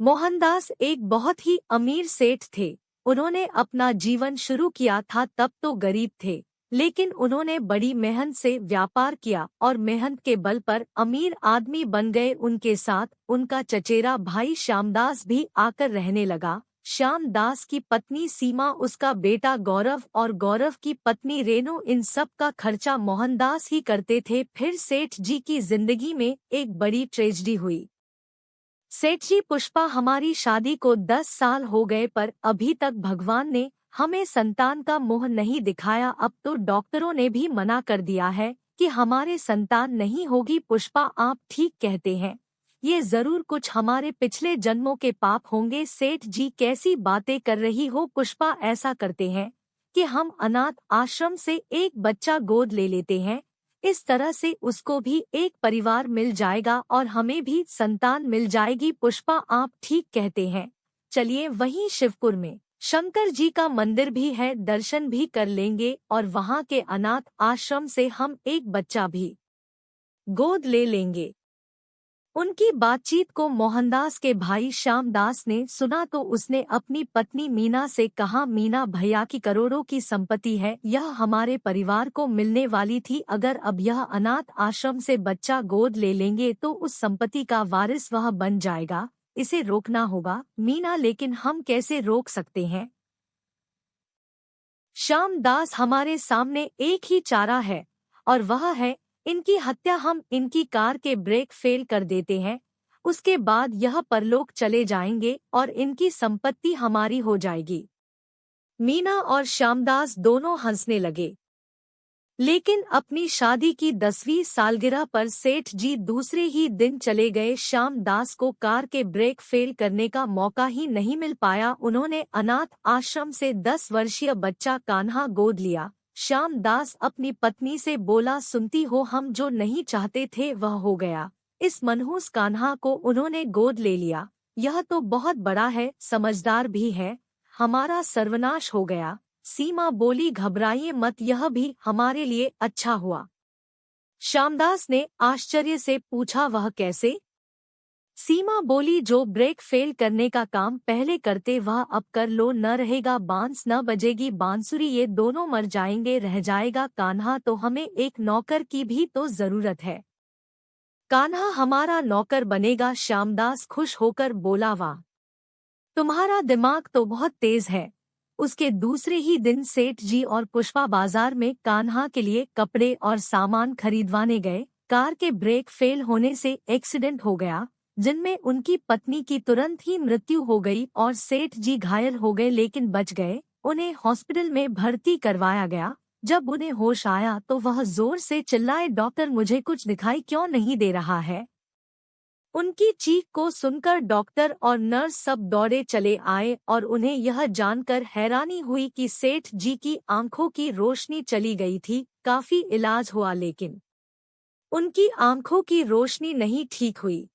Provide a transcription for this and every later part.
मोहनदास एक बहुत ही अमीर सेठ थे। उन्होंने अपना जीवन शुरू किया था तब तो गरीब थे, लेकिन उन्होंने बड़ी मेहनत से व्यापार किया और मेहनत के बल पर अमीर आदमी बन गए। उनके साथ उनका चचेरा भाई श्यामदास भी आकर रहने लगा। श्यामदास की पत्नी सीमा, उसका बेटा गौरव और गौरव की पत्नी रेणु, इन सब का खर्चा मोहनदास ही करते थे। फिर सेठ जी की जिंदगी में एक बड़ी ट्रेजेडी हुई। सेठ जी, पुष्पा, हमारी शादी को 10 साल हो गए पर अभी तक भगवान ने हमें संतान का मुंह नहीं दिखाया। अब तो डॉक्टरों ने भी मना कर दिया है कि हमारे संतान नहीं होगी। पुष्पा, आप ठीक कहते हैं, ये जरूर कुछ हमारे पिछले जन्मों के पाप होंगे। सेठ जी, कैसी बातें कर रही हो पुष्पा। ऐसा करते हैं कि हम अनाथ आश्रम से एक बच्चा गोद ले लेते हैं, इस तरह से उसको भी एक परिवार मिल जाएगा और हमें भी संतान मिल जाएगी। पुष्पा, आप ठीक कहते हैं, चलिए वहीं शिवपुर में शंकर जी का मंदिर भी है, दर्शन भी कर लेंगे और वहाँ के अनाथ आश्रम से हम एक बच्चा भी गोद ले लेंगे। उनकी बातचीत को मोहनदास के भाई श्यामदास ने सुना तो उसने अपनी पत्नी मीना से कहा, मीना भैया की करोड़ों की संपत्ति है, यह हमारे परिवार को मिलने वाली थी। अगर अब यह अनाथ आश्रम से बच्चा गोद ले लेंगे तो उस संपत्ति का वारिस वह बन जाएगा, इसे रोकना होगा। मीना, लेकिन हम कैसे रोक सकते हैं श्यामदास, हमारे सामने एक ही चारा है और वह है इनकी हत्या। हम इनकी कार के ब्रेक फेल कर देते हैं, उसके बाद यह परलोक चले जाएंगे और इनकी संपत्ति हमारी हो जाएगी। मीना और श्यामदास दोनों हंसने लगे। लेकिन अपनी शादी की 10वीं सालगिरह पर सेठ जी दूसरे ही दिन चले गए। श्यामदास को कार के ब्रेक फेल करने का मौका ही नहीं मिल पाया। उन्होंने अनाथ आश्रम से 10 वर्षीय बच्चा कान्हा गोद लिया। श्यामदास अपनी पत्नी से बोला, सुनती हो, हम जो नहीं चाहते थे वह हो गया। इस मनहूस कान्हा को उन्होंने गोद ले लिया। यह तो बहुत बड़ा है, समझदार भी है, हमारा सर्वनाश हो गया। सीमा बोली, घबराइए मत, यह भी हमारे लिए अच्छा हुआ। श्यामदास ने आश्चर्य से पूछा, वह कैसे? सीमा बोली, जो ब्रेक फेल करने का काम पहले करते वह अब कर लो, न रहेगा बांस न बजेगी बांसुरी, ये दोनों मर जाएंगे, रह जाएगा कान्हा। तो हमें एक नौकर की भी तो जरूरत है, कान्हा हमारा नौकर बनेगा। श्यामदास खुश होकर बोला, वाह, तुम्हारा दिमाग तो बहुत तेज है। उसके दूसरे ही दिन सेठ जी और पुष्पा बाजार में कान्हा के लिए कपड़े और सामान खरीदवाने गए। कार के ब्रेक फेल होने से एक्सीडेंट हो गया, जिनमें उनकी पत्नी की तुरंत ही मृत्यु हो गई और सेठ जी घायल हो गए लेकिन बच गए। उन्हें हॉस्पिटल में भर्ती करवाया गया। जब उन्हें होश आया तो वह जोर से चिल्लाए, डॉक्टर, मुझे कुछ दिखाई क्यों नहीं दे रहा है? उनकी चीख को सुनकर डॉक्टर और नर्स सब दौड़े चले आए और उन्हें यह जानकर हैरानी हुई कि सेठ जी की आंखों की रोशनी चली गई थी। काफी इलाज हुआ लेकिन उनकी आंखों की रोशनी नहीं ठीक हुई।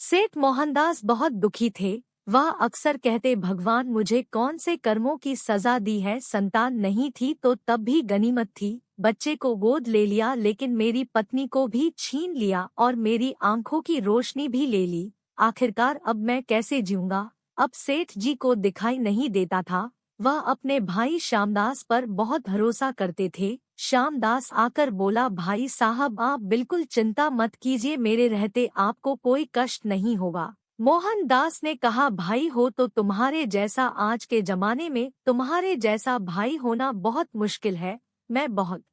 सेठ मोहनदास बहुत दुखी थे। वह अक्सर कहते, भगवान, मुझे कौन से कर्मों की सजा दी है? संतान नहीं थी तो तब भी गनीमत थी, बच्चे को गोद ले लिया लेकिन मेरी पत्नी को भी छीन लिया और मेरी आंखों की रोशनी भी ले ली। आखिरकार अब मैं कैसे जीऊंगा? अब सेठ जी को दिखाई नहीं देता था। वह अपने भाई श्यामदास पर बहुत भरोसा करते थे। श्यामदास आकर बोला, भाई साहब, आप बिल्कुल चिंता मत कीजिए, मेरे रहते आपको कोई कष्ट नहीं होगा। मोहनदास ने कहा, भाई हो तो तुम्हारे जैसा, आज के जमाने में तुम्हारे जैसा भाई होना बहुत मुश्किल है। मैं बहुत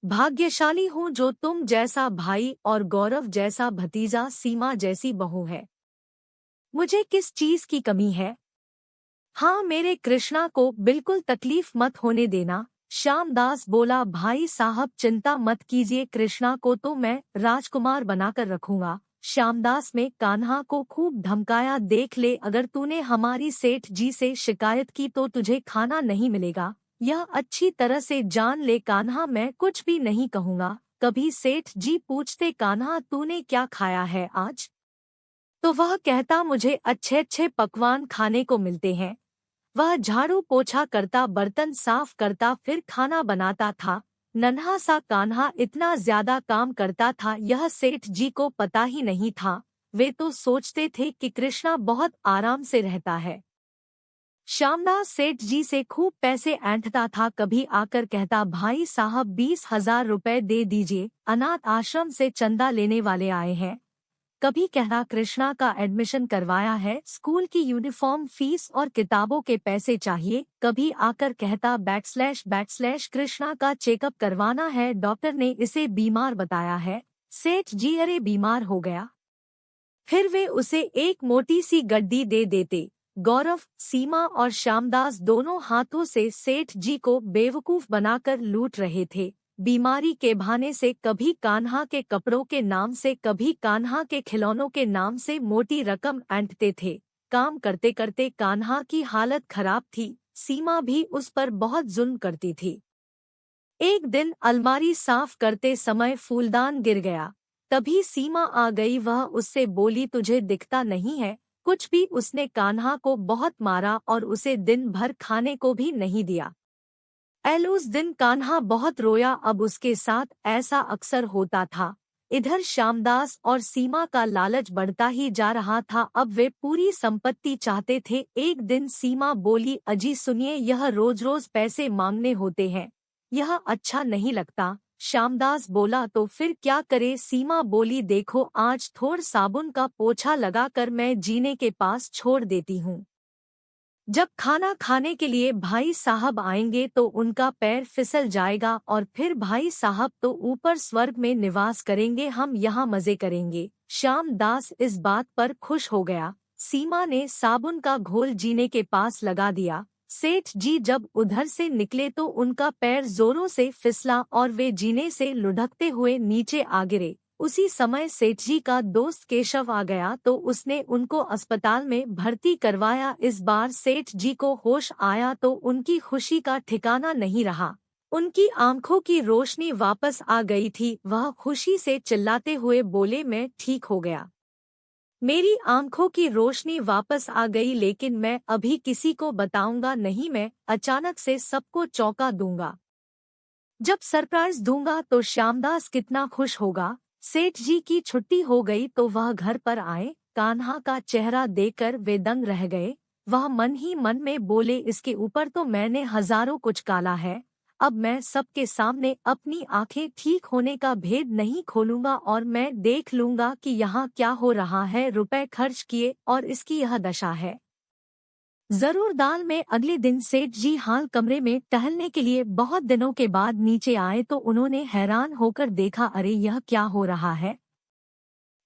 भाग्यशाली हूँ जो तुम जैसा भाई और गौरव जैसा भतीजा, सीमा जैसी बहू है। मुझे किस चीज की कमी है? हाँ, मेरे कृष्णा को बिल्कुल तकलीफ मत होने देना। श्यामदास बोला, भाई साहब चिंता मत कीजिए, कृष्णा को तो मैं राजकुमार बनाकर रखूंगा। श्यामदास में कान्हा को खूब धमकाया, देख ले, अगर तूने हमारी सेठ जी से शिकायत की तो तुझे खाना नहीं मिलेगा, यह अच्छी तरह से जान ले। कान्हा, मैं कुछ भी नहीं कहूँगा। कभी सेठ जी पूछते, कान्हा तूने क्या खाया है आज? तो वह कहता, मुझे अच्छे अच्छे पकवान खाने को मिलते हैं। वह झाड़ू पोछा करता, बर्तन साफ करता, फिर खाना बनाता था। नन्हा सा कान्हा इतना ज्यादा काम करता था, यह सेठ जी को पता ही नहीं था। वे तो सोचते थे कि कृष्णा बहुत आराम से रहता है। श्यामदास सेठ जी से खूब पैसे ऐंठता था। कभी आकर कहता, भाई साहब 20,000 रुपए दे दीजिए, अनाथ आश्रम से चंदा लेने वाले आए हैं। कभी कहता, कृष्णा का एडमिशन करवाया है, स्कूल की यूनिफॉर्म फीस और किताबों के पैसे चाहिए। कभी आकर कहता, / कृष्णा का चेकअप करवाना है, डॉक्टर ने इसे बीमार बताया है। सेठ जी, अरे बीमार हो गया। फिर वे उसे एक मोटी सी गड्डी दे देते। गौरव, सीमा और श्यामदास दोनों हाथों से सेठ जी को बेवकूफ बनाकर लूट रहे थे। बीमारी के बहाने से कभी कान्हा के कपड़ों के नाम से, कभी कान्हा के खिलौनों के नाम से मोटी रकम ऐंठते थे। काम करते करते कान्हा की हालत खराब थी। सीमा भी उस पर बहुत जुल्म करती थी। एक दिन अलमारी साफ करते समय फूलदान गिर गया। तभी सीमा आ गई। वह उससे बोली, तुझे दिखता नहीं है कुछ भी। उसने कान्हा को बहुत मारा और उसे दिन भर खाने को भी नहीं दिया। उस दिन कान्हा बहुत रोया। अब उसके साथ ऐसा अक्सर होता था। इधर श्यामदास और सीमा का लालच बढ़ता ही जा रहा था। अब वे पूरी संपत्ति चाहते थे। एक दिन सीमा बोली, अजी सुनिए, यह रोज रोज पैसे मांगने होते हैं, यह अच्छा नहीं लगता। श्यामदास बोला, तो फिर क्या करे? सीमा बोली, देखो आज थोड़ साबुन का पोछा लगाकर मैं जीने के पास छोड़ देती हूँ। जब खाना खाने के लिए भाई साहब आएंगे तो उनका पैर फिसल जाएगा और फिर भाई साहब तो ऊपर स्वर्ग में निवास करेंगे, हम यहाँ मजे करेंगे। श्यामदास इस बात पर खुश हो गया। सीमा ने साबुन का घोल जीने के पास लगा दिया। सेठ जी जब उधर से निकले तो उनका पैर जोरों से फिसला और वे जीने से लुढ़कते हुए नीचे आ गिरे। उसी समय सेठ जी का दोस्त केशव आ गया तो उसने उनको अस्पताल में भर्ती करवाया। इस बार सेठ जी को होश आया तो उनकी खुशी का ठिकाना नहीं रहा। उनकी आंखों की रोशनी वापस आ गई थी। वह खुशी से चिल्लाते हुए बोले, मैं ठीक हो गया, मेरी आंखों की रोशनी वापस आ गई, लेकिन मैं अभी किसी को बताऊंगा नहीं, मैं अचानक से सबको चौंका दूंगा। जब सरप्राइज दूंगा तो श्यामदास कितना खुश होगा। सेठ जी की छुट्टी हो गई तो वह घर पर आए। कान्हा का चेहरा देखकर वे दंग रह गए। वह मन ही मन में बोले, इसके ऊपर तो मैंने हजारों कुछ काला है। अब मैं सबके सामने अपनी आंखें ठीक होने का भेद नहीं खोलूंगा और मैं देख लूंगा कि यहाँ क्या हो रहा है। रुपए खर्च किए और इसकी यह दशा है। जरूर दाल में अगले दिन सेठ जी हाल कमरे में टहलने के लिए बहुत दिनों के बाद नीचे आए तो उन्होंने हैरान होकर देखा, अरे यह क्या हो रहा है?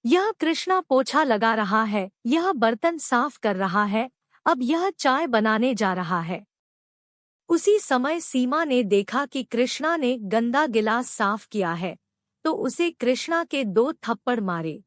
यह कृष्णा पोछा लगा रहा है, यह बर्तन साफ कर रहा है, अब यह चाय बनाने जा रहा है। उसी समय सीमा ने देखा कि कृष्णा ने गंदा गिलास साफ किया है तो उसे कृष्णा के 2 थप्पड़ मारे।